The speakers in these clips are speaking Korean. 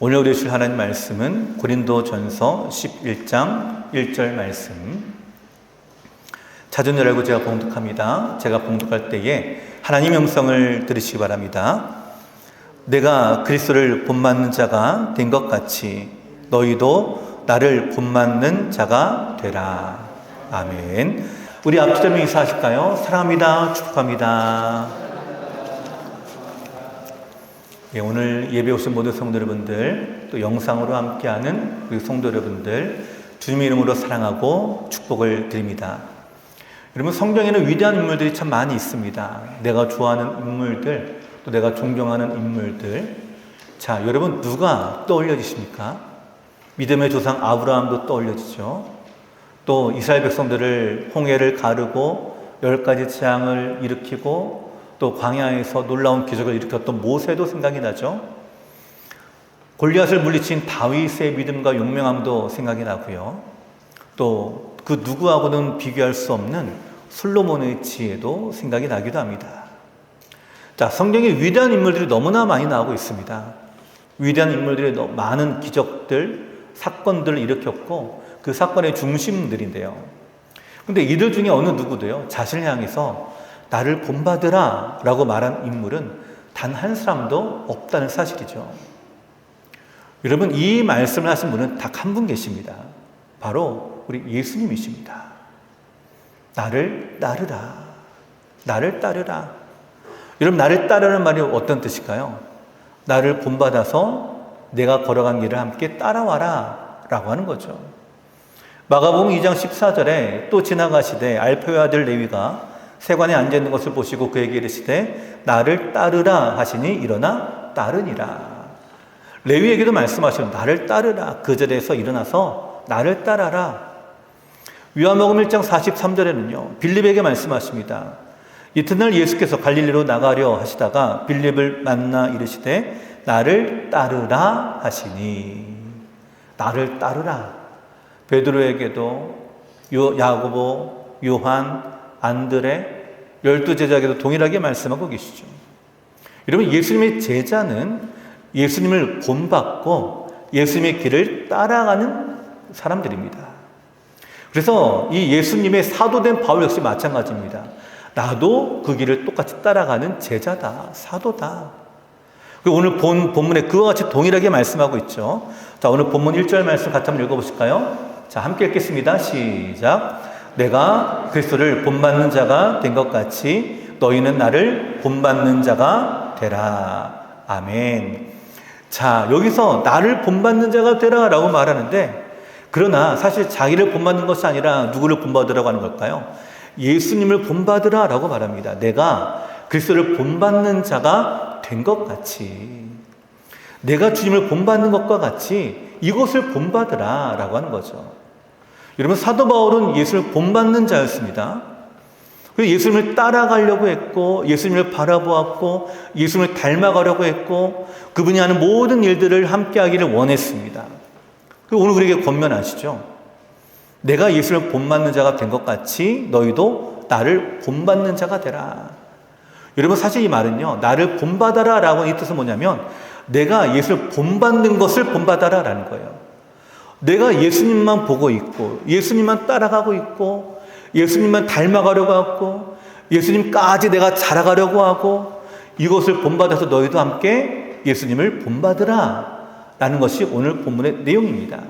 오늘 우리 주실 하나님 말씀은 고린도전서 11장 1절 말씀. 자존 열고 제가 봉독합니다. 제가 봉독할 때에 하나님 음성을 들으시기 바랍니다. 내가 그리스도를 본받는 자가 된 것 같이 너희도 나를 본받는 자가 되라. 아멘. 우리 앞뒤로 인사하실까요? 사랑합니다. 축복합니다. 예, 오늘 예배 오신 모든 성도 여러분들, 또 영상으로 함께하는 우리 성도 여러분들, 주님의 이름으로 사랑하고 축복을 드립니다. 여러분, 성경에는 위대한 인물들이 참 많이 있습니다. 내가 좋아하는 인물들, 또 내가 존경하는 인물들. 자, 여러분 누가 떠올려지십니까? 믿음의 조상 아브라함도 떠올려지죠. 또 이스라엘 백성들을 홍해를 가르고 10가지 재앙을 일으키고 또 광야에서 놀라운 기적을 일으켰던 모세도 생각이 나죠. 골리앗을 물리친 다윗의 믿음과 용맹함도 생각이 나고요. 또 그 누구하고는 비교할 수 없는 솔로몬의 지혜도 생각이 나기도 합니다. 자, 성경에 위대한 인물들이 너무나 많이 나오고 있습니다. 위대한 인물들이 많은 기적들, 사건들을 일으켰고 그 사건의 중심들인데요. 근데 이들 중에 어느 누구도요, 자신을 향해서 나를 본받으라 라고 말한 인물은 단 한 사람도 없다는 사실이죠. 여러분, 이 말씀을 하신 분은 딱 한 분 계십니다. 바로 우리 예수님이십니다. 나를 따르라. 나를 따르라. 여러분, 나를 따르라는 말이 어떤 뜻일까요? 나를 본받아서 내가 걸어간 길을 함께 따라와라 라고 하는 거죠. 마가복음 2장 14절에 또 지나가시되 알페의 아들 레위가 세관에 앉아있는 것을 보시고 그에게 이르시되 나를 따르라 하시니 일어나 따르니라. 레위에게도 말씀하시는 나를 따르라. 그 자리에서 일어나서 나를 따라라. 요한복음 1장 43절에는요 빌립에게 말씀하십니다. 이튿날 예수께서 갈릴리로 나가려 하시다가 빌립을 만나 이르시되 나를 따르라 하시니. 나를 따르라. 베드로에게도 야고보, 요한, 안드레, 12제자에게도 동일하게 말씀하고 계시죠. 여러분, 예수님의 제자는 예수님을 본받고 예수님의 길을 따라가는 사람들입니다. 그래서 이 예수님의 사도된 바울 역시 마찬가지입니다. 나도 그 길을 똑같이 따라가는 제자다, 사도다. 그리고 오늘 본문에 그와 같이 동일하게 말씀하고 있죠. 자, 오늘 본문 1절 말씀 같이 한번 읽어보실까요? 자, 함께 읽겠습니다. 시작. 내가 그리스도를 본받는 자가 된 것 같이 너희는 나를 본받는 자가 되라. 아멘. 자, 여기서 나를 본받는 자가 되라 라고 말하는데, 그러나 사실 자기를 본받는 것이 아니라 누구를 본받으라고 하는 걸까요? 예수님을 본받으라 라고 말합니다. 내가 그리스도를 본받는 자가 된 것 같이, 내가 주님을 본받는 것과 같이 이것을 본받으라 라고 하는 거죠. 여러분, 사도 바울은 예수를 본받는 자였습니다. 그래서 예수님을 따라가려고 했고, 예수님을 바라보았고, 예수님을 닮아가려고 했고, 그분이 하는 모든 일들을 함께 하기를 원했습니다. 그리고 오늘 우리에게 권면하시죠. 내가 예수를 본받는 자가 된 것 같이 너희도 나를 본받는 자가 되라. 여러분, 사실 이 말은요, 나를 본받아라 라고 하는 이 뜻은 뭐냐면 내가 예수를 본받는 것을 본받아라 라는 거예요. 내가 예수님만 보고 있고 예수님만 따라가고 있고 예수님만 닮아가려고 하고 예수님까지 내가 자라가려고 하고 이것을 본받아서 너희도 함께 예수님을 본받으라 라는 것이 오늘 본문의 내용입니다.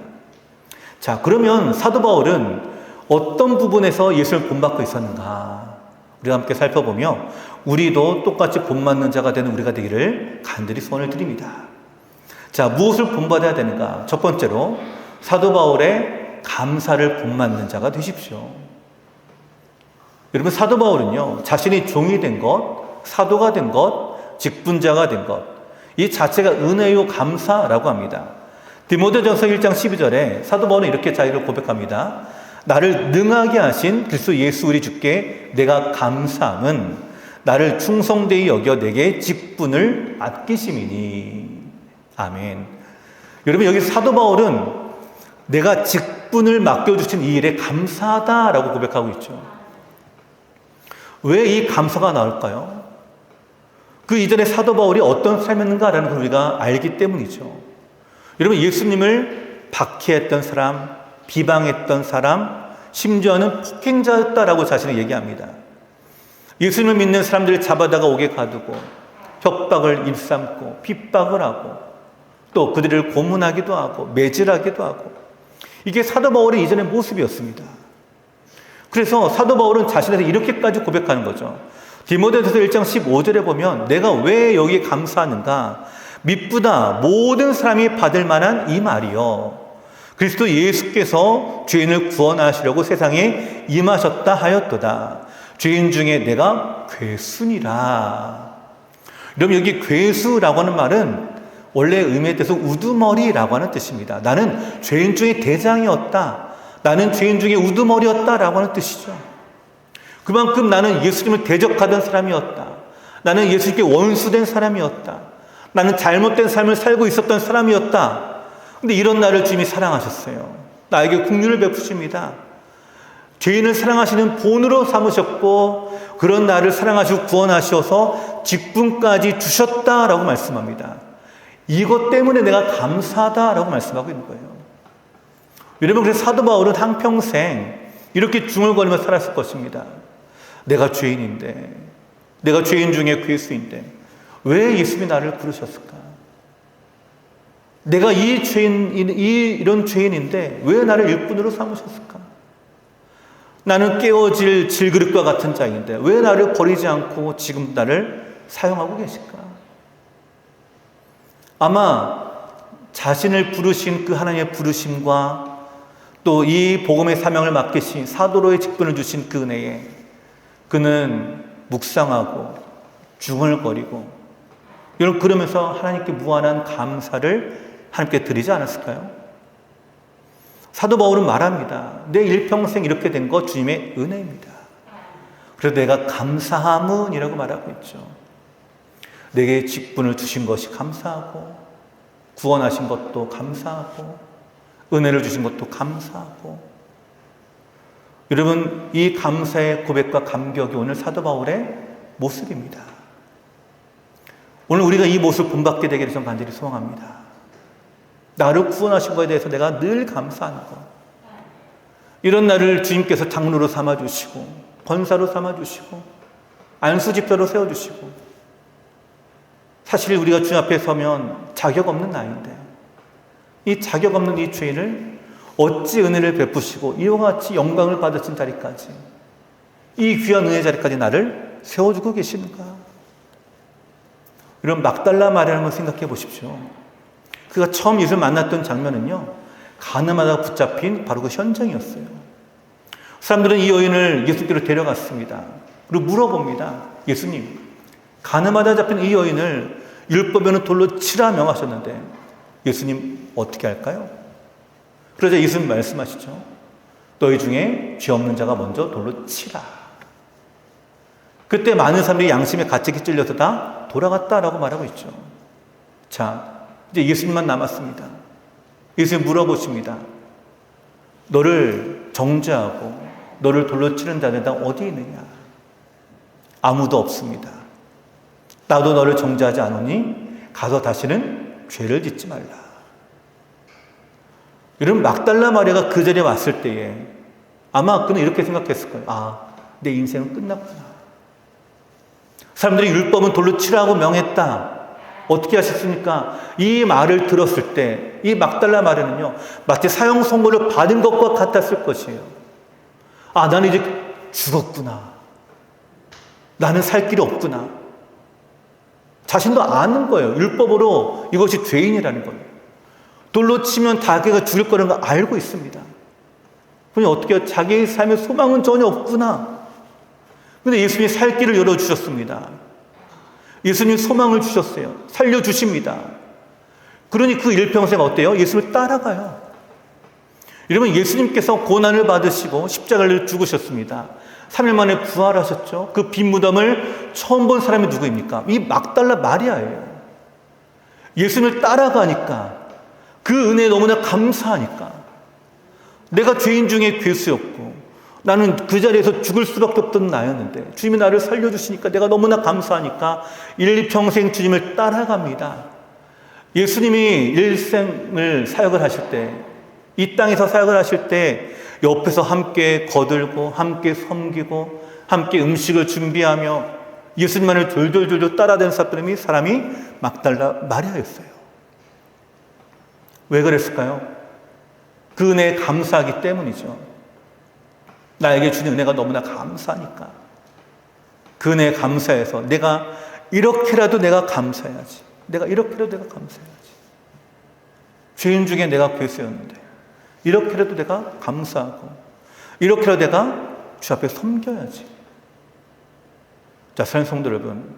자, 그러면 사도 바울은 어떤 부분에서 예수를 본받고 있었는가 우리가 함께 살펴보며 우리도 똑같이 본받는 자가 되는 우리가 되기를 간절히 소원을 드립니다. 자, 무엇을 본받아야 되는가? 첫 번째로 사도 바울의 감사를 본받는 자가 되십시오. 여러분, 사도 바울은요, 자신이 종이 된 것, 사도가 된 것, 직분자가 된 것, 이 자체가 은혜요 감사라고 합니다. 디모데전서 1장 12절에 사도 바울은 이렇게 자기를 고백합니다. 나를 능하게 하신 그리스도 예수 우리 주께 내가 감사함은 나를 충성되이 여겨 내게 직분을 아끼심이니. 아멘. 여러분, 여기 사도 바울은 내가 직분을 맡겨주신 이 일에 감사하다라고 고백하고 있죠. 왜 이 감사가 나올까요? 그 이전에 사도 바울이 어떤 삶이었는가라는 걸 우리가 알기 때문이죠. 여러분, 예수님을 박해했던 사람, 비방했던 사람, 심지어는 폭행자였다라고 자신을 얘기합니다. 예수님을 믿는 사람들을 잡아다가 옥에 가두고 협박을 일삼고 핍박을 하고 또 그들을 고문하기도 하고 매질하기도 하고, 이게 사도 바울의 이전의 모습이었습니다. 그래서 사도 바울은 자신에서 이렇게까지 고백하는 거죠. 디모데전서 1장 15절에 보면 내가 왜 여기에 감사하는가? 미쁘다 모든 사람이 받을 만한 이 말이요, 그리스도 예수께서 죄인을 구원하시려고 세상에 임하셨다 하였도다. 죄인 중에 내가 괴순이라. 여러분, 여기 괴수라고 하는 말은 원래 의미에 따라서 우두머리라고 하는 뜻입니다. 나는 죄인 중에 대장이었다, 나는 죄인 중에 우두머리였다라고 하는 뜻이죠. 그만큼 나는 예수님을 대적하던 사람이었다, 나는 예수님께 원수된 사람이었다, 나는 잘못된 삶을 살고 있었던 사람이었다. 근데 이런 나를 주님이 사랑하셨어요. 나에게 긍휼을 베푸십니다. 죄인을 사랑하시는 본으로 삼으셨고 그런 나를 사랑하시고 구원하셔서 직분까지 주셨다라고 말씀합니다. 이것 때문에 내가 감사하다라고 말씀하고 있는 거예요. 여러분, 그래서 사도 바울은 한평생 이렇게 중얼거리며 살았을 것입니다. 내가 죄인인데, 내가 죄인 중에 괴수인데 왜 예수님이 나를 부르셨을까? 내가 이런 죄인인데 왜 나를 일꾼으로 삼으셨을까? 나는 깨어질 질그릇과 같은 자인데 왜 나를 버리지 않고 지금 나를 사용하고 계실까? 아마 자신을 부르신 그 하나님의 부르심과 또 이 복음의 사명을 맡기신 사도로의 직분을 주신 그 은혜에 그는 묵상하고 중얼거리고, 여러분, 그러면서 하나님께 무한한 감사를 하나님께 드리지 않았을까요? 사도 바울은 말합니다. 내 일평생 이렇게 된 거 주님의 은혜입니다. 그래서 내가 감사함은이라고 말하고 있죠. 내게 직분을 주신 것이 감사하고, 구원하신 것도 감사하고, 은혜를 주신 것도 감사하고. 여러분, 이 감사의 고백과 감격이 오늘 사도 바울의 모습입니다. 오늘 우리가 이 모습을 본받게 되기를 전 간절히 소원합니다. 나를 구원하신 것에 대해서 내가 늘 감사하는 것. 이런 나를 주님께서 장로로 삼아주시고 권사로 삼아주시고 안수집사로 세워주시고, 사실 우리가 주님 앞에 서면 자격 없는 나인데 이 자격 없는 이 죄인을 어찌 은혜를 베푸시고 이와 같이 영광을 받으신 자리까지, 이 귀한 은혜 자리까지 나를 세워주고 계시는가? 이런 막달라 마리아를 한번 생각해 보십시오. 그가 처음 예수를 만났던 장면은요, 가늠하다가 붙잡힌 바로 그 현장이었어요. 사람들은 이 여인을 예수께로 데려갔습니다. 그리고 물어봅니다. 예수님, 가늠하다 잡힌 이 여인을 율법에는 돌로 치라 명하셨는데 예수님 어떻게 할까요? 그러자 예수님 말씀하시죠. 너희 중에 죄 없는 자가 먼저 돌로 치라. 그때 많은 사람들이 양심의 가책에 찔려서 다 돌아갔다라고 말하고 있죠. 자, 이제 예수님만 남았습니다. 예수님 물어보십니다. 너를 정죄하고 너를 돌로 치는 자는 다 어디 있느냐? 아무도 없습니다. 나도 너를 정죄하지 않으니 가서 다시는 죄를 짓지 말라. 여러분, 막달라 마리아가 그 자리에 왔을 때에 아마 그는 이렇게 생각했을 거예요. 아, 내 인생은 끝났구나. 사람들이 율법은 돌로 치라고 명했다. 어떻게 하셨습니까? 이 말을 들었을 때 이 막달라 마리아는요, 마치 사형 선고를 받은 것과 같았을 것이에요. 아, 나는 이제 죽었구나. 나는 살 길이 없구나. 자신도 아는 거예요. 율법으로 이것이 죄인이라는 거예요. 돌로 치면 자기가 죽을 거라는 걸 알고 있습니다. 그런데 어떻게 해요? 자기의 삶에 소망은 전혀 없구나. 그런데 예수님이 살 길을 열어주셨습니다. 예수님 소망을 주셨어요. 살려주십니다. 그러니 그 일평생 어때요? 예수를 따라가요. 여러분, 예수님께서 고난을 받으시고 십자가를 죽으셨습니다. 3일 만에 부활하셨죠. 그 빈 무덤을 처음 본 사람이 누구입니까? 이 막달라 마리아예요. 예수님을 따라가니까, 그 은혜에 너무나 감사하니까, 내가 죄인 중에 괴수였고 나는 그 자리에서 죽을 수밖에 없던 나였는데 주님이 나를 살려주시니까 내가 너무나 감사하니까 일평생 주님을 따라갑니다. 예수님이 일생을 사역을 하실 때, 이 땅에서 사역을 하실 때 옆에서 함께 거들고 함께 섬기고 함께 음식을 준비하며 예수님만을 졸졸졸졸 따라다니는 사람이 막달라 마리아였어요. 왜 그랬을까요? 그 은혜에 감사하기 때문이죠. 나에게 주는 은혜가 너무나 감사하니까. 그 은혜에 감사해서 내가 이렇게라도 내가 감사해야지. 죄인 중에 내가 괴수였는데 이렇게라도 내가 감사하고 이렇게라도 내가 주 앞에 섬겨야지. 자, 사랑하는 성도 여러분,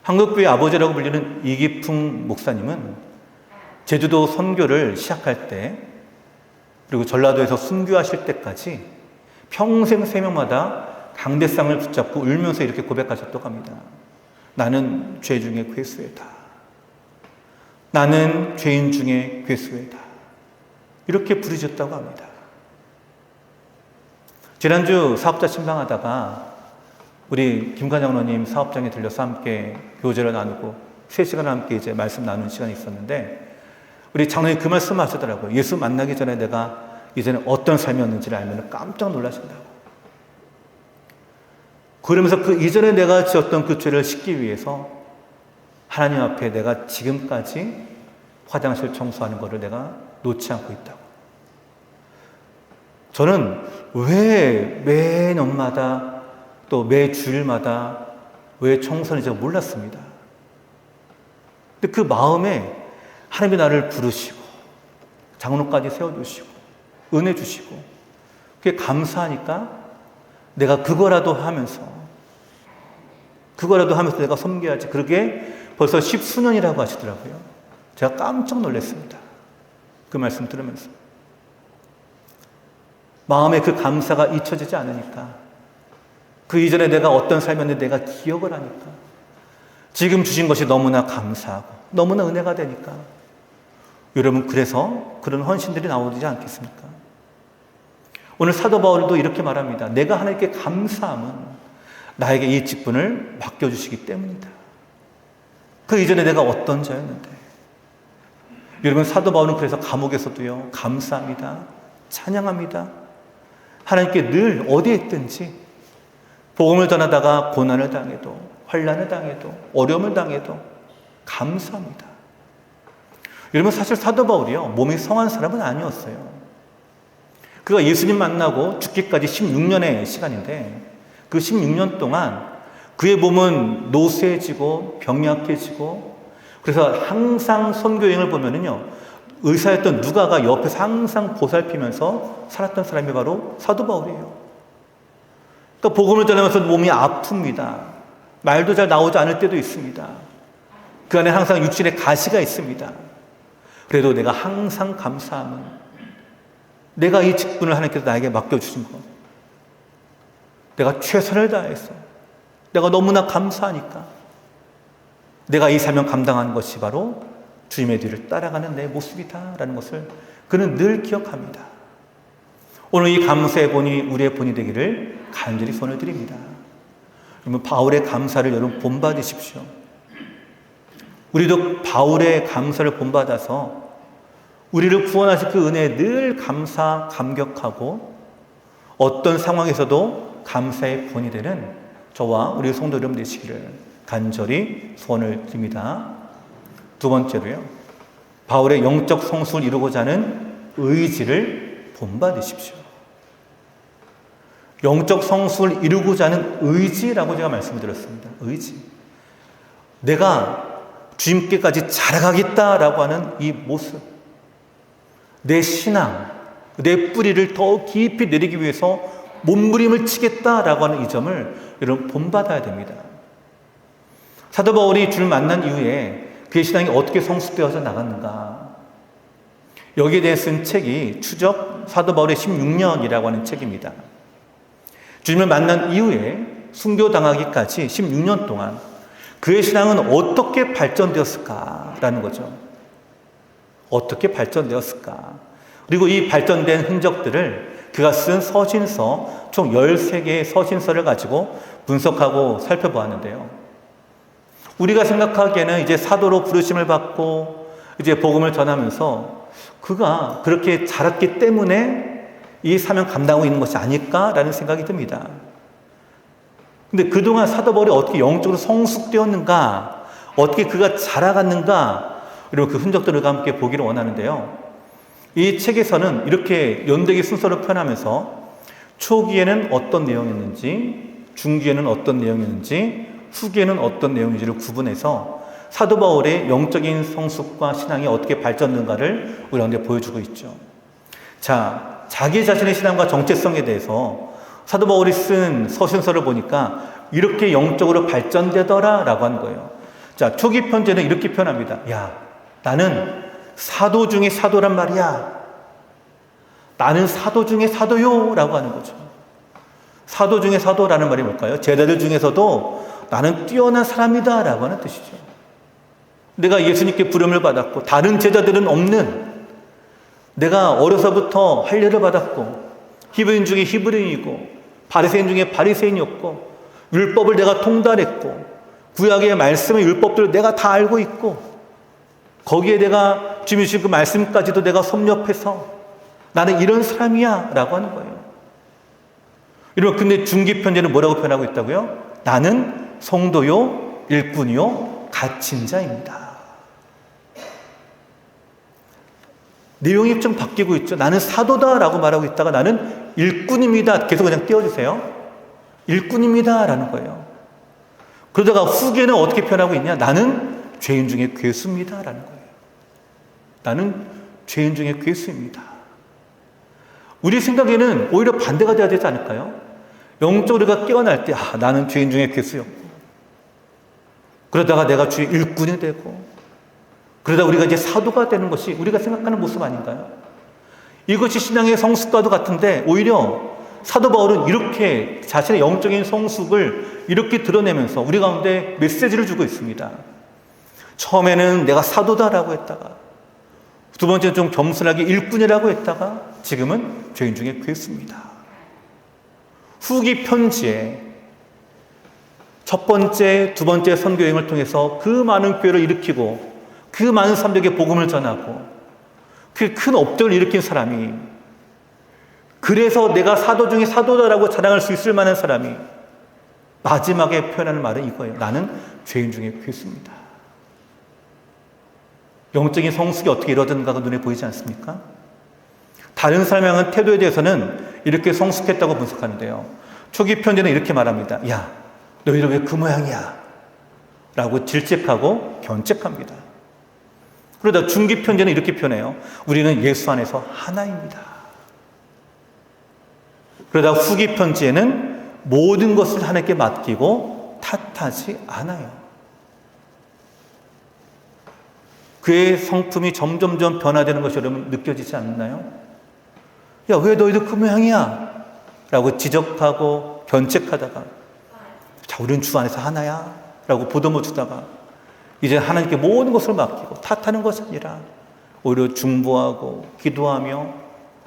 한국교회 아버지라고 불리는 이기풍 목사님은 제주도 선교를 시작할 때 그리고 전라도에서 순교하실 때까지 평생 새벽마다 강대상을 붙잡고 울면서 이렇게 고백하셨다고 합니다. 나는 죄 중에 괴수이다. 나는 죄인 중에 괴수이다. 이렇게 부르셨다고 합니다. 지난주 사업자 신방하다가 우리 김관장로님 사업장에 들려서 함께 교제를 나누고 3시간 함께 이제 말씀 나누는 시간이 있었는데 우리 장로님 그 말씀 하시더라고요. 예수 만나기 전에 내가 이제는 어떤 삶이었는지를 알면 깜짝 놀라신다고. 그러면서 그 이전에 내가 지었던 그 죄를 씻기 위해서 하나님 앞에 내가 지금까지 화장실 청소하는 것을 내가 놓지 않고 있다고. 저는 왜 매년마다 또 매 주일마다 왜 청소하는지 몰랐습니다. 근데 그 마음에 하나님이 나를 부르시고 장로까지 세워주시고 은혜 주시고 그게 감사하니까 내가 그거라도 하면서 내가 섬겨야지. 그러게 벌써 10수년이라고 하시더라고요. 제가 깜짝 놀랐습니다. 그 말씀 들으면서. 마음에 그 감사가 잊혀지지 않으니까 그 이전에 내가 어떤 삶이었는데 내가 기억을 하니까 지금 주신 것이 너무나 감사하고 너무나 은혜가 되니까 여러분, 그래서 그런 헌신들이 나오지 않겠습니까? 오늘 사도 바울도 이렇게 말합니다. 내가 하나님께 감사함은 나에게 이 직분을 맡겨주시기 때문이다. 그 이전에 내가 어떤 자였는데. 여러분, 사도 바울은 그래서 감옥에서도요, 감사합니다, 찬양합니다. 하나님께 늘 어디에 있든지 복음을 전하다가 고난을 당해도 환난을 당해도 어려움을 당해도 감사합니다. 여러분, 사실 사도 바울이요, 몸이 성한 사람은 아니었어요. 그가 예수님 만나고 죽기까지 16년의 시간인데 그 16년 동안 그의 몸은 노쇠해지고 병약해지고, 그래서 항상 선교여행을 보면은요, 의사였던 누가가 옆에서 항상 보살피면서 살았던 사람이 바로 사도 바울이에요. 그러니까 복음을 전하면서 몸이 아픕니다. 말도 잘 나오지 않을 때도 있습니다. 그 안에 항상 육신에 가시가 있습니다. 그래도 내가 항상 감사함은 내가 이 직분을 하나님께서 나에게 맡겨주신 것, 내가 최선을 다해서 내가 너무나 감사하니까 내가 이 사명 감당하는 것이 바로 주님의 뒤를 따라가는 내 모습이다라는 것을 그는 늘 기억합니다. 오늘 이 감사의 본이 우리의 본이 되기를 간절히 손을 드립니다. 그러면 바울의 감사를 여러분 본받으십시오. 우리도 바울의 감사를 본받아서 우리를 구원하신 그 은혜에 늘 감격하고 어떤 상황에서도 감사의 본이 되는 저와 우리 성도 여러분 되시기를 간절히 소원을 드립니다. 두 번째로요, 바울의 영적 성숙을 이루고자 하는 의지를 본받으십시오. 영적 성숙을 이루고자 하는 의지라고 제가 말씀드렸습니다. 의지. 내가 주님께까지 자라가겠다라고 하는 이 모습, 내 신앙, 내 뿌리를 더 깊이 내리기 위해서 몸부림을 치겠다라고 하는 이 점을 여러분 본받아야 됩니다. 사도 바울이 주를 만난 이후에 그의 신앙이 어떻게 성숙되어져 나갔는가, 여기에 대해 쓴 책이 추적 사도 바울의 16년이라고 하는 책입니다. 주님을 만난 이후에 순교당하기까지 16년 동안 그의 신앙은 어떻게 발전되었을까라는 거죠. 어떻게 발전되었을까. 그리고 이 발전된 흔적들을 그가 쓴 서신서, 총 13개의 서신서를 가지고 분석하고 살펴보았는데요. 우리가 생각하기에는 이제 사도로 부르심을 받고 이제 복음을 전하면서 그가 그렇게 자랐기 때문에 이 사명 감당하고 있는 것이 아닐까라는 생각이 듭니다. 근데 그동안 사도 바울이 어떻게 영적으로 성숙되었는가, 어떻게 그가 자라갔는가, 이런 그 흔적들을 함께 보기를 원하는데요. 이 책에서는 이렇게 연대기 순서를 표현하면서 초기에는 어떤 내용이었는지, 중기에는 어떤 내용이었는지, 후기에는 어떤 내용인지를 구분해서 사도 바울의 영적인 성숙과 신앙이 어떻게 발전했는가를 우리한테 보여주고 있죠. 자, 자기 자신의 신앙과 정체성에 대해서 사도 바울이 쓴 서신서를 보니까 이렇게 영적으로 발전되더라 라고 하는 거예요. 자, 초기 편지는 이렇게 표현합니다. 야, 나는 사도 중에 사도란 말이야. 나는 사도 중에 사도요 라고 하는 거죠. 사도 중에 사도라는 말이 뭘까요? 제자들 중에서도 나는 뛰어난 사람이다 라고 하는 뜻이죠. 내가 예수님께 부름을 받았고 다른 제자들은 없는, 내가 어려서부터 할례를 받았고 히브리인 중에 히브리인이고 바리새인 중에 바리새인이었고 율법을 내가 통달했고 구약의 말씀의 율법들을 내가 다 알고 있고 거기에 내가 주님 주신 그 말씀까지도 내가 섭렵해서 나는 이런 사람이야 라고 하는 거예요. 여러분, 근데 중기 편지는 뭐라고 표현하고 있다고요? 나는 성도요, 일꾼이요, 갇힌 자입니다. 내용이 좀 바뀌고 있죠. 나는 사도다 라고 말하고 있다가 나는 일꾼입니다. 계속 그냥 띄워주세요. 일꾼입니다 라는 거예요. 그러다가 후기에는 어떻게 표현하고 있냐? 나는 죄인 중에 괴수입니다 라는 거예요. 나는 죄인 중에 괴수입니다. 우리 생각에는 오히려 반대가 돼야 되지 않을까요? 영적으로 우리가 깨어날 때 나는 죄인 중에 괴수였고 그러다가 내가 주의 일꾼이 되고 그러다 우리가 이제 사도가 되는 것이 우리가 생각하는 모습 아닌가요? 이것이 신앙의 성숙과도 같은데 오히려 사도 바울은 이렇게 자신의 영적인 성숙을 이렇게 드러내면서 우리 가운데 메시지를 주고 있습니다. 처음에는 내가 사도다라고 했다가 두 번째는 좀 겸손하게 일꾼이라고 했다가 지금은 죄인 중에 괴수입니다. 후기 편지에 첫 번째, 두 번째 선교 여행을 통해서 그 많은 교회를 일으키고 그 많은 사람들에게 복음을 전하고 그 큰 업적을 일으킨 사람이, 그래서 내가 사도 중에 사도다라고 자랑할 수 있을 만한 사람이 마지막에 표현하는 말은 이거예요. 나는 죄인 중에 괴수입니다. 영적인 성숙이 어떻게 이루어졌는가가 눈에 보이지 않습니까? 다른 사람을 향한 태도에 대해서는 이렇게 성숙했다고 분석하는데요. 초기 편지는 이렇게 말합니다. 야, 너희들 왜 그 모양이야? 라고 질책하고 견책합니다. 그러다 중기 편지는 이렇게 표현해요. 우리는 예수 안에서 하나입니다. 그러다 후기 편지에는 모든 것을 하나님께 맡기고 탓하지 않아요. 그의 성품이 점점점 변화되는 것이 여러분 느껴지지 않나요? 야, 왜 너희들 그 모양이야? 라고 지적하고 견책하다가 자, 우리는 주 안에서 하나야? 라고 보듬어 주다가 이제 하나님께 모든 것을 맡기고 탓하는 것이 아니라 오히려 중보하고 기도하며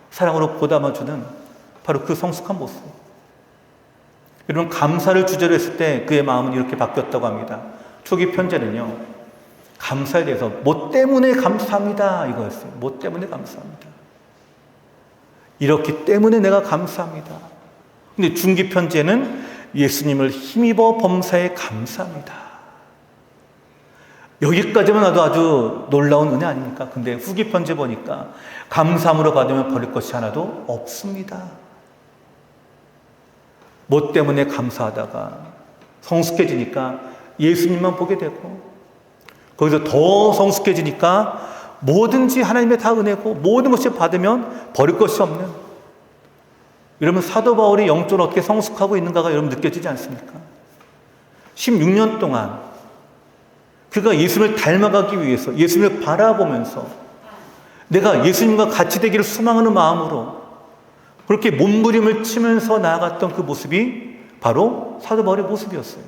사랑으로 보담아주는 바로 그 성숙한 모습. 여러분, 감사를 주제로 했을 때 그의 마음은 이렇게 바뀌었다고 합니다. 초기 편지는요, 감사에 대해서 뭐 때문에 감사합니다 이거였어요. 뭐 때문에 감사합니다. 이렇기 때문에 내가 감사합니다. 근데 중기 편지에는 예수님을 힘입어 범사에 감사합니다. 여기까지만 와도 아주 놀라운 은혜 아닙니까? 근데 후기 편지 보니까 감사함으로 받으면 버릴 것이 하나도 없습니다. 뭐 때문에 감사하다가 성숙해지니까 예수님만 보게 되고 거기서 더 성숙해지니까 뭐든지 하나님의 다 은혜고 모든 것이 받으면 버릴 것이 없는, 여러분 사도 바울이 영적으로 어떻게 성숙하고 있는가가 여러분 느껴지지 않습니까? 16년 동안 그가 예수님을 닮아가기 위해서 예수님을 바라보면서 내가 예수님과 같이 되기를 소망하는 마음으로 그렇게 몸부림을 치면서 나아갔던 그 모습이 바로 사도 바울의 모습이었어요.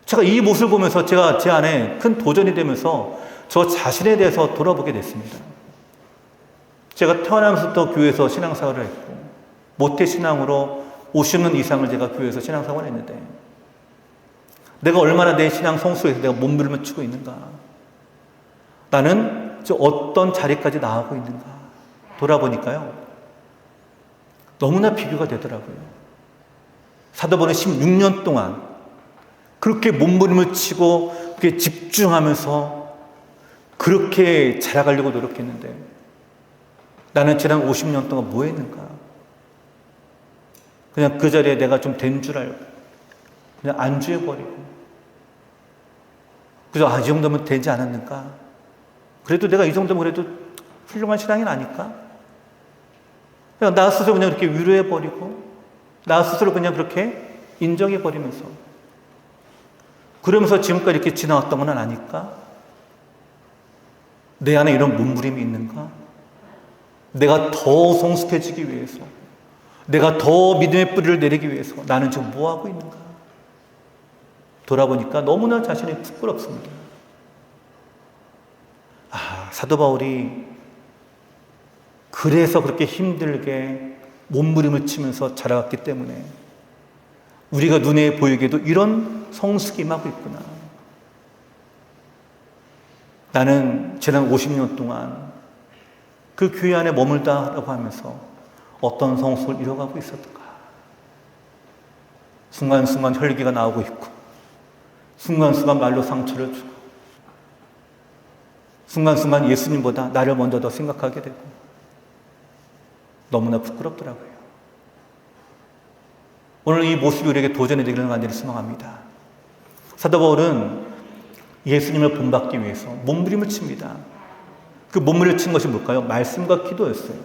제가 이 모습을 보면서 제가 제 안에 큰 도전이 되면서 저 자신에 대해서 돌아보게 됐습니다. 제가 태어나면서부터 교회에서 신앙생활을 했고 모태신앙으로 50년 이상을 제가 교회에서 신앙생활을 했는데 내가 얼마나 내 신앙 성숙에서 내가 몸부림을 치고 있는가. 나는 어떤 자리까지 나아가고 있는가 돌아보니까요. 너무나 비교가 되더라고요. 사도 바울은 16년 동안 그렇게 몸부림을 치고 그렇게 집중하면서 그렇게 자라가려고 노력했는데 나는 지난 50년 동안 뭐 했는가? 그냥 그 자리에 내가 좀 된 줄 알고 그냥 안주해버리고 그래서 이 정도면 되지 않았는가? 그래도 내가 이 정도면 그래도 훌륭한 신앙인 아닐까? 그냥 나 스스로 그냥 그렇게 위로해버리고 나 스스로 그냥 그렇게 인정해버리면서 그러면서 지금까지 이렇게 지나왔던 건 아닐까? 내 안에 이런 몸부림이 있는가? 내가 더 성숙해지기 위해서 내가 더 믿음의 뿌리를 내리기 위해서 나는 지금 뭐하고 있는가? 돌아보니까 너무나 자신이 부끄럽습니다. 사도 바울이 그래서 그렇게 힘들게 몸부림을 치면서 자라왔기 때문에 우리가 눈에 보이게도 이런 성숙이 임하고 있구나. 나는 지난 50년 동안 그 교회 안에 머물다라고 하면서 어떤 성숙을 이뤄가고 있었던가. 순간순간 혈기가 나오고 있고 순간순간 말로 상처를 주고 순간순간 예수님보다 나를 먼저 더 생각하게 되고 너무나 부끄럽더라고요. 오늘 이 모습이 우리에게 도전이 되기를 간절히 소망합니다. 사도 바울은 예수님을 본받기 위해서 몸부림을 칩니다. 그 몸부림을 친 것이 뭘까요? 말씀과 기도였어요.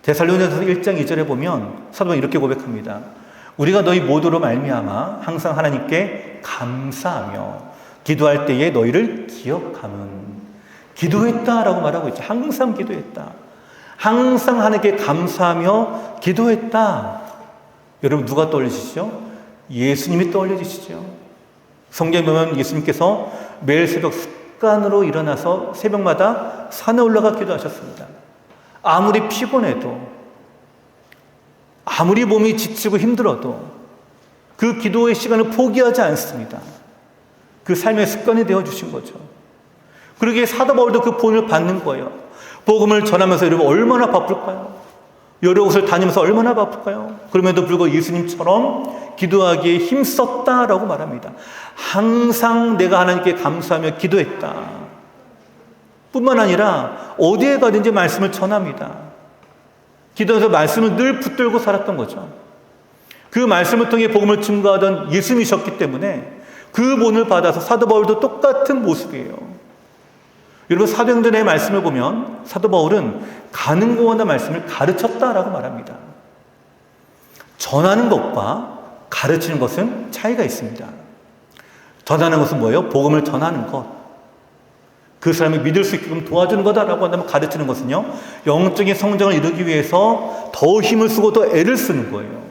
데살로니가서 1장 2절에 보면 사도 바울은 이렇게 고백합니다. 우리가 너희 모두로 말미암아 항상 하나님께 감사하며 기도할 때에 너희를 기억하는 기도했다라고 말하고 있죠. 항상 기도했다. 항상 하나님께 감사하며 기도했다. 여러분 누가 떠올리시죠? 예수님이 떠올려지시죠. 성경에 보면 예수님께서 매일 새벽 습관으로 일어나서 새벽마다 산에 올라가 기도하셨습니다. 아무리 피곤해도 아무리 몸이 지치고 힘들어도 그 기도의 시간을 포기하지 않습니다. 그 삶의 습관이 되어주신 거죠. 그러기에 사도 바울도 그 본을 받는 거예요. 복음을 전하면서 여러분 얼마나 바쁠까요? 여러 곳을 다니면서 얼마나 바쁠까요? 그럼에도 불구하고 예수님처럼 기도하기에 힘썼다라고 말합니다. 항상 내가 하나님께 감사하며 기도했다. 뿐만 아니라 어디에 가든지 말씀을 전합니다. 기도해서 말씀을 늘 붙들고 살았던 거죠. 그 말씀을 통해 복음을 증거하던 예수님이셨기 때문에 그 본을 받아서 사도 바울도 똑같은 모습이에요. 여러분 사도행전의 말씀을 보면 사도 바울은 가는 곳마다 말씀을 가르쳤다라고 말합니다. 전하는 것과 가르치는 것은 차이가 있습니다. 전하는 것은 뭐예요? 복음을 전하는 것. 그 사람이 믿을 수 있게끔 도와주는 거다라고 한다면 가르치는 것은요, 영적인 성장을 이루기 위해서 더 힘을 쓰고 더 애를 쓰는 거예요.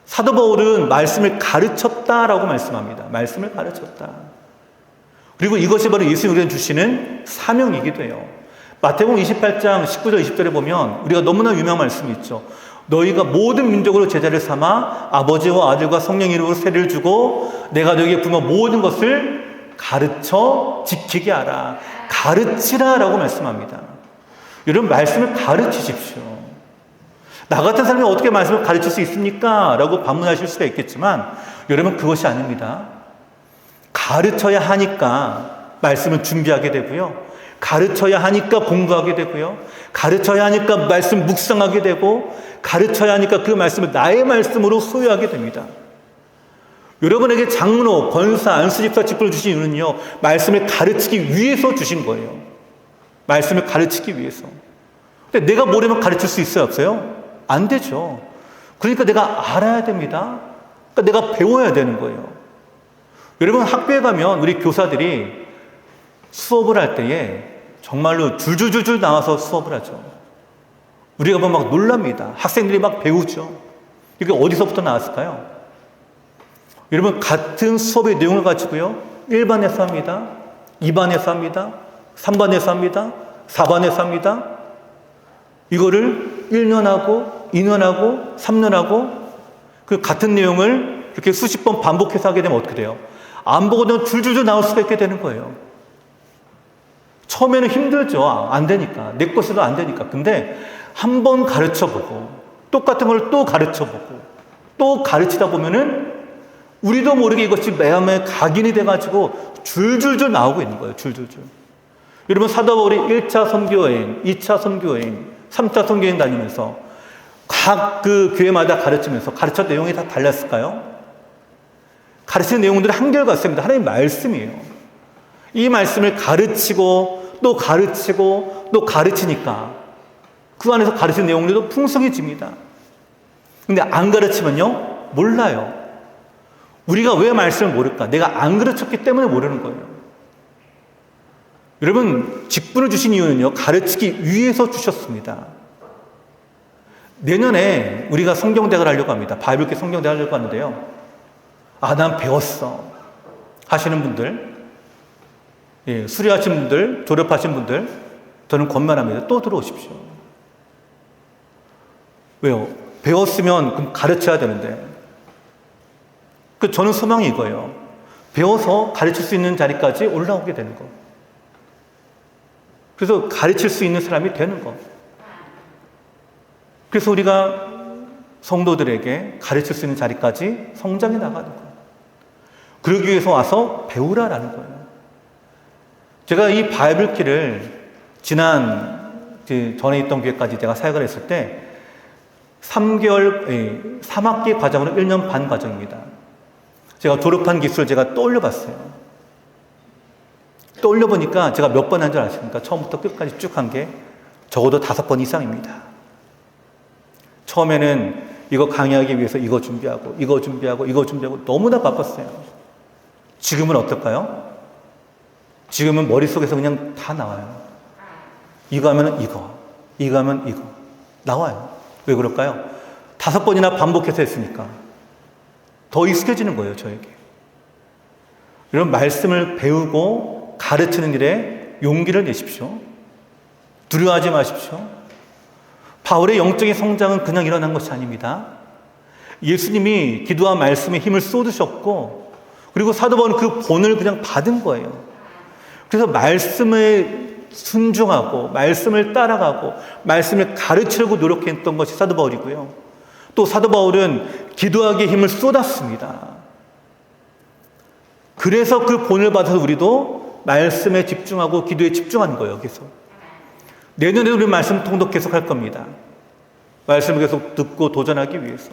사도 바울은 말씀을 가르쳤다라고 말씀합니다. 말씀을 가르쳤다. 그리고 이것이 바로 예수님이 우리에게 주시는 사명이기도 해요. 마태복음 28장 19절 20절에 보면 우리가 너무나 유명한 말씀이 있죠. 너희가 모든 민족으로 제자를 삼아 아버지와 아들과 성령 이름으로 세례를 주고 내가 너희에게 분한 모든 것을 가르쳐 지키게 하라. 가르치라라고 말씀합니다. 여러분 말씀을 가르치십시오. 나 같은 사람이 어떻게 말씀을 가르칠 수 있습니까? 라고 반문하실 수가 있겠지만 여러분 그것이 아닙니다. 가르쳐야 하니까 말씀을 준비하게 되고요. 가르쳐야 하니까 공부하게 되고요. 가르쳐야 하니까 말씀 묵상하게 되고 가르쳐야 하니까 그 말씀을 나의 말씀으로 소유하게 됩니다. 여러분에게 장로, 권사, 안수집사 직분을 주신 이유는요. 말씀을 가르치기 위해서 주신 거예요. 말씀을 가르치기 위해서. 근데 내가 모르면 가르칠 수 있어요? 없어요? 안 되죠. 그러니까 내가 알아야 됩니다. 그러니까 내가 배워야 되는 거예요. 여러분 학교에 가면 우리 교사들이 수업을 할 때에 정말로 줄줄줄줄 나와서 수업을 하죠. 우리가 보면 막 놀랍니다. 학생들이 막 배우죠. 이게 어디서부터 나왔을까요? 여러분 같은 수업의 내용을 가지고요. 1반에서 합니다. 2반에서 합니다. 3반에서 합니다. 4반에서 합니다. 이거를 1년하고 2년하고 3년하고 그 같은 내용을 이렇게 수십 번 반복해서 하게 되면 어떻게 돼요? 안 보고도 줄줄줄 나올 수가 있게 되는 거예요. 처음에는 힘들죠. 안 되니까. 내 것으로 안 되니까. 근데 한 번 가르쳐보고 똑같은 걸 또 가르쳐보고 또 가르치다 보면은 우리도 모르게 이것이 마음에 각인이 돼가지고 줄줄줄 나오고 있는 거예요. 줄줄줄. 여러분 사도 바울이 1차 선교여행, 2차 선교여행, 3차 선교여행 다니면서 각 그 교회마다 가르치면서 가르쳤던 내용이 다 달랐을까요? 가르치는 내용들이 한결같습니다. 하나님의 말씀이에요. 이 말씀을 가르치고 또 가르치고 또 가르치니까 그 안에서 가르치는 내용들도 풍성해집니다. 근데 안 가르치면요? 몰라요. 우리가 왜 말씀을 모를까? 내가 안 가르쳤기 때문에 모르는 거예요. 여러분, 직분을 주신 이유는요, 가르치기 위해서 주셨습니다. 내년에 우리가 성경대학을 하려고 합니다. 바이블계 성경대학을 하려고 하는데요. 아, 난 배웠어. 하시는 분들, 예, 수료하신 분들, 졸업하신 분들, 저는 권면합니다. 또 들어오십시오. 왜요? 배웠으면 그럼 가르쳐야 되는데. 저는 소망이 이거예요. 배워서 가르칠 수 있는 자리까지 올라오게 되는 거. 그래서 가르칠 수 있는 사람이 되는 거. 그래서 우리가 성도들에게 가르칠 수 있는 자리까지 성장해 나가는 거. 그러기 위해서 와서 배우라라는 거예요. 제가 이 바이블키를 지난 전에 있던 교회까지 제가 사역을 했을 때 3학기 과정으로 1년 반 과정입니다. 제가 졸업한 기수를 제가 떠올려 봤어요. 떠올려 보니까 제가 몇 번 한 줄 아십니까? 처음부터 끝까지 쭉 한 게 적어도 5번 이상입니다. 처음에는 이거 강의하기 위해서 이거 준비하고 이거 준비하고 이거 준비하고 너무나 바빴어요. 지금은 어떨까요? 지금은 머릿속에서 그냥 다 나와요. 이거 하면 이거, 이거 하면 이거 나와요. 왜 그럴까요? 5번이나 반복해서 했으니까 더 익숙해지는 거예요, 저에게. 이런 말씀을 배우고 가르치는 일에 용기를 내십시오. 두려워하지 마십시오. 바울의 영적인 성장은 그냥 일어난 것이 아닙니다. 예수님이 기도와 말씀에 힘을 쏟으셨고, 그리고 사도 바울은 그 본을 그냥 받은 거예요. 그래서 말씀에 순종하고, 말씀을 따라가고, 말씀을 가르치려고 노력했던 것이 사도 바울이고요. 또 사도 바울은 기도하기에 힘을 쏟았습니다. 그래서 그 본을 받아서 우리도 말씀에 집중하고 기도에 집중하는 거예요. 계속. 내년에도 우리 말씀 통독 계속 할 겁니다. 말씀을 계속 듣고 도전하기 위해서.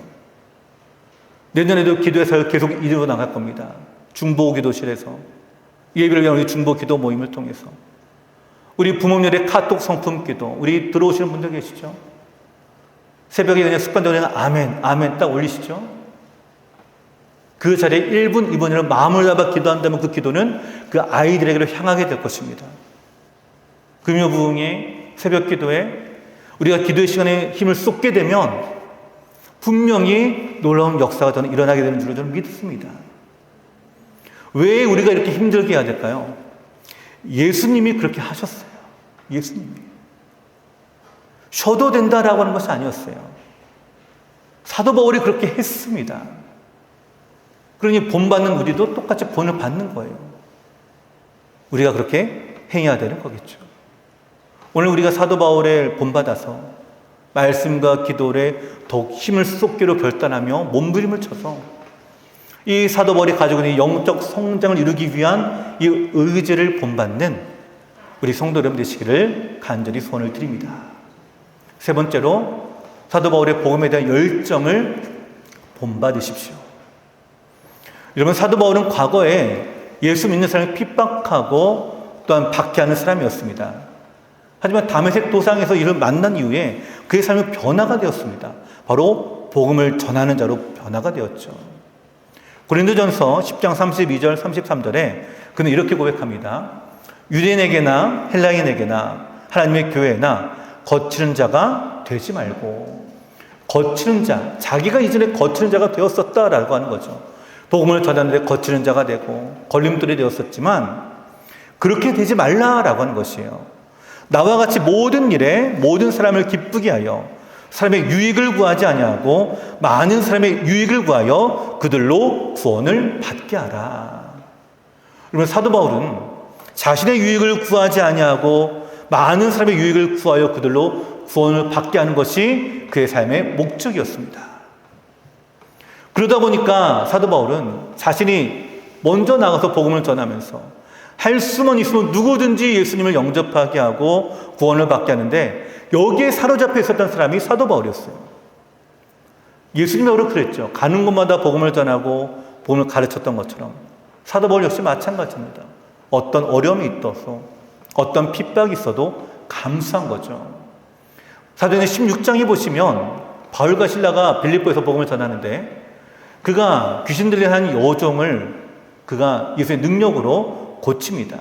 내년에도 기도에서 계속 이루어 나갈 겁니다. 중보 기도실에서. 예배를 위한 우리 중보 기도 모임을 통해서. 우리 부모님의 카톡 성품 기도. 우리 들어오시는 분들 계시죠? 새벽에 그냥 습관적으로 그냥 아멘, 아멘 딱 올리시죠? 그 자리에 1분, 2분이라도 마음을 잡아 기도한다면 그 기도는 그 아이들에게로 향하게 될 것입니다. 금요부흥의 새벽 기도에 우리가 기도의 시간에 힘을 쏟게 되면 분명히 놀라운 역사가 저는 일어나게 되는 줄로 저는 믿습니다. 왜 우리가 이렇게 힘들게 해야 될까요? 예수님이 그렇게 하셨어요. 예수님이. 쉬어도 된다라고 하는 것이 아니었어요. 사도 바울이 그렇게 했습니다. 그러니 본받는 우리도 똑같이 본을 받는 거예요. 우리가 그렇게 행해야 되는 거겠죠. 오늘 우리가 사도 바울의 본받아서 말씀과 기도에 더욱 힘을 쏟기로 결단하며 몸부림을 쳐서 이 사도 바울이 가지고 있는 영적 성장을 이루기 위한 이 의지를 본받는 우리 성도 여러분 되시기를 간절히 소원을 드립니다. 세 번째로 사도 바울의 복음에 대한 열정을 본받으십시오. 여러분, 사도 바울은 과거에 예수 믿는 사람을 핍박하고 또한 박해하는 사람이었습니다. 하지만 다메섹 도상에서 이를 만난 이후에 그의 삶은 변화가 되었습니다. 바로 복음을 전하는 자로 변화가 되었죠. 고린도전서 10장 32절 33절에 그는 이렇게 고백합니다. 유대인에게나 헬라인에게나 하나님의 교회나 거치는 자가 되지 말고, 거치는 자, 자기가 이전에 거치는 자가 되었었다라고 하는 거죠. 복음을 전하는데 거치는 자가 되고 걸림돌이 되었었지만 그렇게 되지 말라라고 하는 것이에요. 나와 같이 모든 일에 모든 사람을 기쁘게 하여 사람의 유익을 구하지 아니하고 많은 사람의 유익을 구하여 그들로 구원을 받게 하라. 그러면 사도 바울은 자신의 유익을 구하지 아니하고 많은 사람의 유익을 구하여 그들로 구원을 받게 하는 것이 그의 삶의 목적이었습니다. 그러다 보니까 사도 바울은 자신이 먼저 나가서 복음을 전하면서 할 수만 있으면 누구든지 예수님을 영접하게 하고 구원을 받게 하는데, 여기에 사로잡혀 있었던 사람이 사도 바울이었어요. 예수님이 바로 그랬죠. 가는 곳마다 복음을 전하고 복음을 가르쳤던 것처럼 사도 바울 역시 마찬가지입니다. 어떤 어려움이 있어서, 어떤 핍박이 있어도 감수한 거죠. 사도행전 16장에 보시면 바울과 실라가 빌립보에서 복음을 전하는데, 그가 귀신 들린 한 여종을 그가 예수의 능력으로 고칩니다.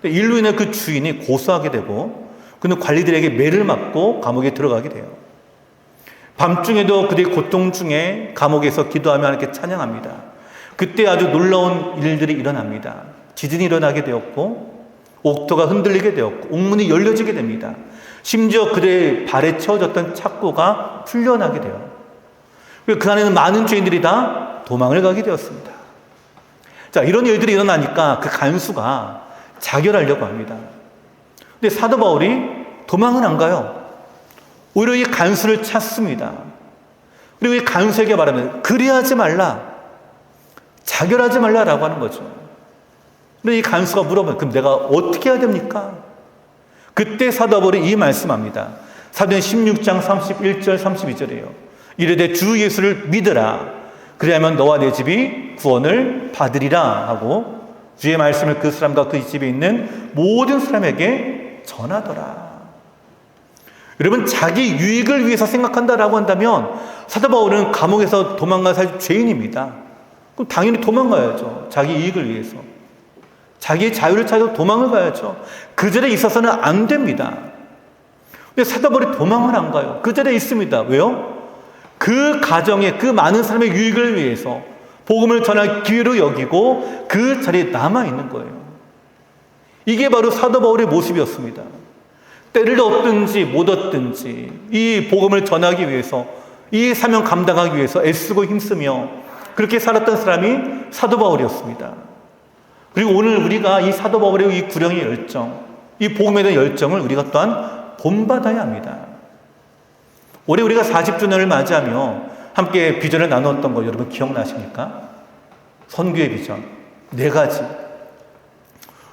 일로 인해 그 주인이 고소하게 되고 그는 관리들에게 매를 맞고 감옥에 들어가게 돼요. 밤중에도 그들의 고통 중에 감옥에서 기도하며 하나님께 찬양합니다. 그때 아주 놀라운 일들이 일어납니다. 지진이 일어나게 되었고, 옥토가 흔들리게 되었고, 옥문이 열려지게 됩니다. 심지어 그들의 발에 채워졌던 착고가 풀려나게 돼요. 그 안에는 많은 죄인들이 다 도망을 가게 되었습니다. 자, 이런 일들이 일어나니까 그 간수가 자결하려고 합니다. 근데 사도 바울이 도망은 안 가요. 오히려 이 간수를 찾습니다. 그리고 이 간수에게 말하면 그리하지 말라, 자결하지 말라라고 하는 거죠. 근데 이 간수가 물어봐요. 그럼 내가 어떻게 해야 됩니까? 그때 사도 바울이 이 말씀합니다. 사도행전 16장 31절 32절이에요. 이르되 주 예수를 믿으라. 그리하면 너와 내 집이 구원을 받으리라 하고 주의 말씀을 그 사람과 그 집에 있는 모든 사람에게 전하더라. 여러분, 자기 유익을 위해서 생각한다라고 한다면 사도 바울은 감옥에서 도망간 사실 죄인입니다. 그럼 당연히 도망가야죠. 자기 이익을 위해서. 자기의 자유를 찾아서 도망을 가야죠. 그 자리에 있어서는 안 됩니다. 근데 사도 바울이 도망을 안 가요. 그 자리에 있습니다. 왜요? 그 가정에 그 많은 사람의 유익을 위해서 복음을 전할 기회로 여기고 그 자리에 남아있는 거예요. 이게 바로 사도 바울의 모습이었습니다. 때를 얻든지 못 얻든지 이 복음을 전하기 위해서, 이 사명 감당하기 위해서 애쓰고 힘쓰며 그렇게 살았던 사람이 사도 바울이었습니다. 그리고 오늘 우리가 이 사도 바울의 이 구령의 열정, 이 복음에 대한 열정을 우리가 또한 본받아야 합니다. 올해 우리가 40주년을 맞이하며 함께 비전을 나누었던 거 여러분 기억나십니까? 선교의 비전 4가지.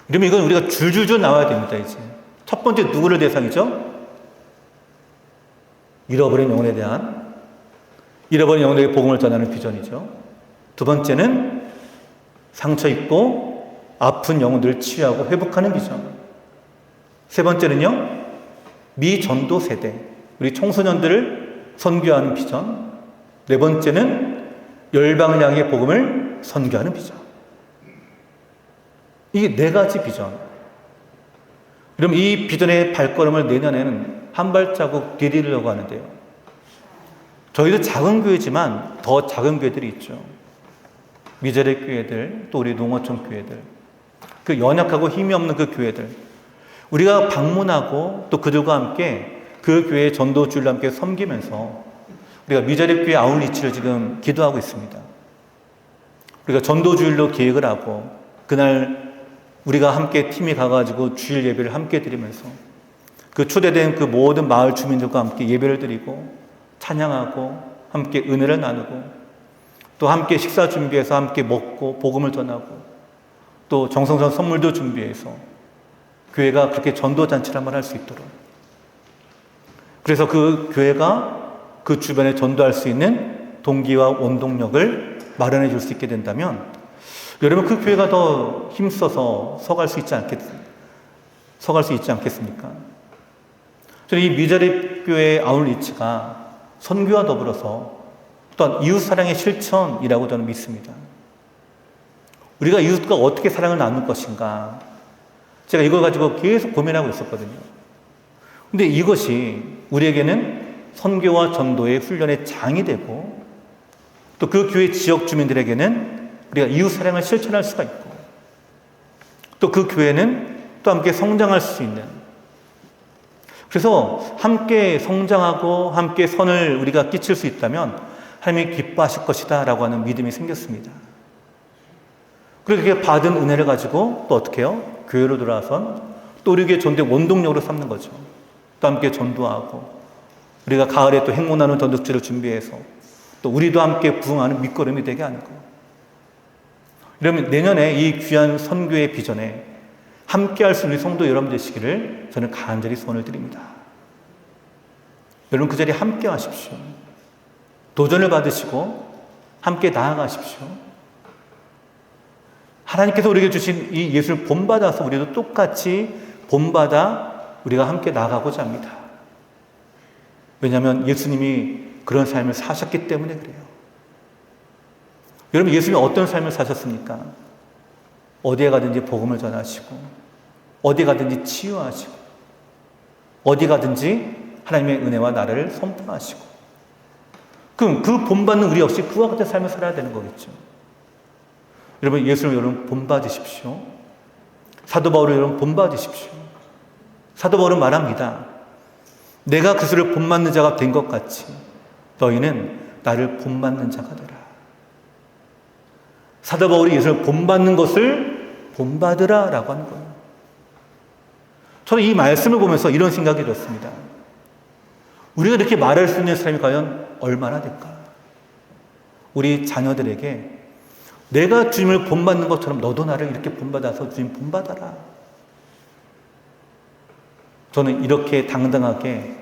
이러면 이건 우리가 줄줄줄 나와야 됩니다. 이제 첫 번째 누구를 대상이죠? 잃어버린 영혼에게 복음을 전하는 비전이죠. 두 번째는 상처 입고 아픈 영혼들을 치유하고 회복하는 비전. 세 번째는요, 미전도 세대, 우리 청소년들을 선교하는 비전. 네 번째는 열방을 향해 복음을 선교하는 비전. 이게 4가지 비전. 그럼 이 비전의 발걸음을 내년에는 한 발자국 디디려고 하는데요. 저희도 작은 교회지만 더 작은 교회들이 있죠. 미자립 교회들, 또 우리 농어촌 교회들, 그 연약하고 힘이 없는 그 교회들, 우리가 방문하고 또 그들과 함께 그 교회의 전도주일로 함께 섬기면서 우리가 미자립 교회 아웃리치를 지금 기도하고 있습니다. 우리가 전도주일로 계획을 하고 그날 우리가 함께 팀이 가가지고 주일 예배를 함께 드리면서 그 초대된 그 모든 마을 주민들과 함께 예배를 드리고 찬양하고 함께 은혜를 나누고 또 함께 식사 준비해서 함께 먹고 복음을 전하고 또 정성스러운 선물도 준비해서 교회가 그렇게 전도잔치를 한번 할 수 있도록, 그래서 그 교회가 그 주변에 전도할 수 있는 동기와 원동력을 마련해 줄 수 있게 된다면 여러분, 그 교회가 더 힘써서 서갈 수 있지 않겠습니까? 저는 이 미자립 교회의 아웃리치가 선교와 더불어서 또한 이웃사랑의 실천이라고 저는 믿습니다. 우리가 이웃과 어떻게 사랑을 나눌 것인가, 제가 이걸 가지고 계속 고민하고 있었거든요. 근데 이것이 우리에게는 선교와 전도의 훈련의 장이 되고 또 그 교회 지역 주민들에게는 우리가 이웃사랑을 실천할 수가 있고 또 그 교회는 또 함께 성장할 수 있는, 그래서 함께 성장하고 함께 선을 우리가 끼칠 수 있다면 하나님이 기뻐하실 것이다 라고 하는 믿음이 생겼습니다. 그렇게 받은 은혜를 가지고 또 어떻게 해요? 교회로 돌아와선 또 우리 교회 전도의 원동력으로 삼는 거죠. 또 함께 전도하고 우리가 가을에 또 행문하는 전도지를 준비해서 또 우리도 함께 부흥하는 밑거름이 되게 하는 거예요. 이러면 내년에 이 귀한 선교의 비전에 함께 할 수 있는 성도 여러분 되시기를 저는 간절히 소원을 드립니다. 여러분 그 자리에 함께 하십시오. 도전을 받으시고 함께 나아가십시오. 하나님께서 우리에게 주신 이 예수를 본받아서 우리도 똑같이 본받아 우리가 함께 나아가고자 합니다. 왜냐하면 예수님이 그런 삶을 사셨기 때문에 그래요. 여러분 예수님이 어떤 삶을 사셨습니까? 어디에 가든지 복음을 전하시고 어디 가든지 치유하시고 어디 가든지 하나님의 은혜와 나라를 선포하시고 그럼 그 본받는 우리 역시 그와 같은 삶을 살아야 되는 거겠죠. 여러분 예수를 여러분 본받으십시오. 사도 바울을 여러분 본받으십시오. 사도 바울은 말합니다. 내가 그리스도를 본받는 자가 된 것 같이 너희는 나를 본받는 자가 되라. 사도 바울이 예수를 본받는 것을 본받으라 라고 하는 거예요. 저는 이 말씀을 보면서 이런 생각이 들었습니다. 우리가 이렇게 말할 수 있는 사람이 과연 얼마나 될까? 우리 자녀들에게 내가 주님을 본받는 것처럼 너도 나를 이렇게 본받아서 주님 본받아라. 저는 이렇게 당당하게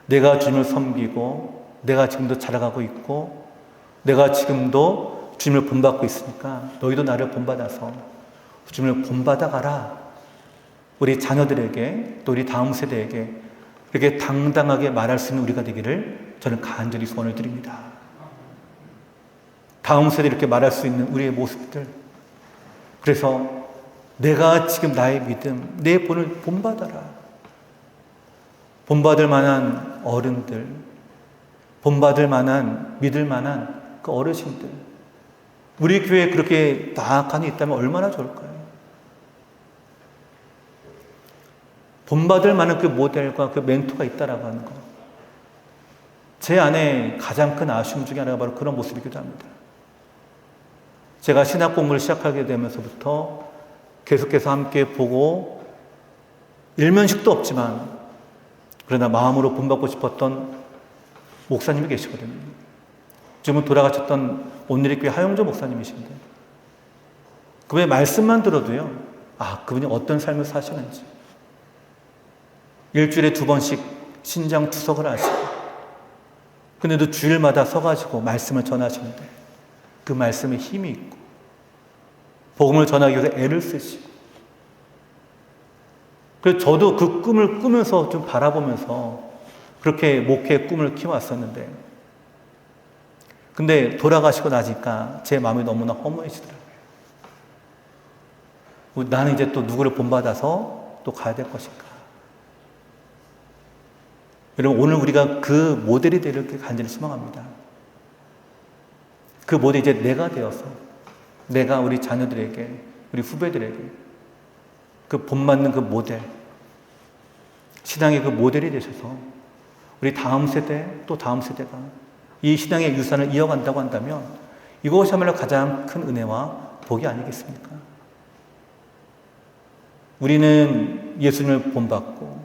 내가 주님을 섬기고 내가 지금도 자라가고 있고 내가 지금도 주님을 본받고 있으니까 너희도 나를 본받아서 주님을 본받아가라. 우리 자녀들에게 또 우리 다음 세대에게 이렇게 당당하게 말할 수 있는 우리가 되기를 저는 간절히 소원을 드립니다. 다음 세대에 이렇게 말할 수 있는 우리의 모습들. 그래서 내가 지금 나의 믿음, 내 본을 본받아라. 본받을 만한 어른들, 본받을 만한, 믿을 만한 그 어르신들. 우리 교회에 그렇게 나아간이 있다면 얼마나 좋을까요? 본받을 만한 그 모델과 그 멘토가 있다라고 하는 거. 제 안에 가장 큰 아쉬움 중에 하나가 바로 그런 모습이기도 합니다. 제가 신학 공부를 시작하게 되면서부터 계속해서 함께 보고 일면식도 없지만 그러나 마음으로 본받고 싶었던 목사님이 계시거든요. 지금은 돌아가셨던 온누리교회 하용조 목사님이신데 그분의 말씀만 들어도요. 아, 그분이 어떤 삶을 사시는지 일주일에 2번씩 신장 투석을 하시고 근데도 주일마다 서가지고 말씀을 전하시는데 그 말씀에 힘이 있고 복음을 전하기 위해서 애를 쓰시고 그래서 저도 그 꿈을 꾸면서 좀 바라보면서 그렇게 목회의 꿈을 키워왔었는데 근데 돌아가시고 나니까 제 마음이 너무나 허무해지더라고요. 나는 이제 또 누구를 본받아서 또 가야 될 것인가. 여러분 오늘 우리가 그 모델이 되기를 간절히 소망합니다. 그 모델이 이제 내가 되어서 내가 우리 자녀들에게 우리 후배들에게 그 본받는 그 모델 신앙의 그 모델이 되셔서 우리 다음 세대 또 다음 세대가 이 신앙의 유산을 이어간다고 한다면 이것이야말로 가장 큰 은혜와 복이 아니겠습니까? 우리는 예수님을 본받고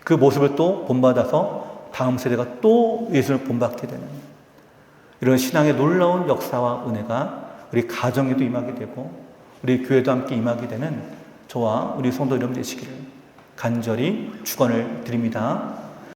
그 모습을 또 본받아서 다음 세대가 또 예수님을 본받게 되는 이런 신앙의 놀라운 역사와 은혜가 우리 가정에도 임하게 되고 우리 교회도 함께 임하게 되는 저와 우리 성도 여러분 되시기를 간절히 축원을 드립니다.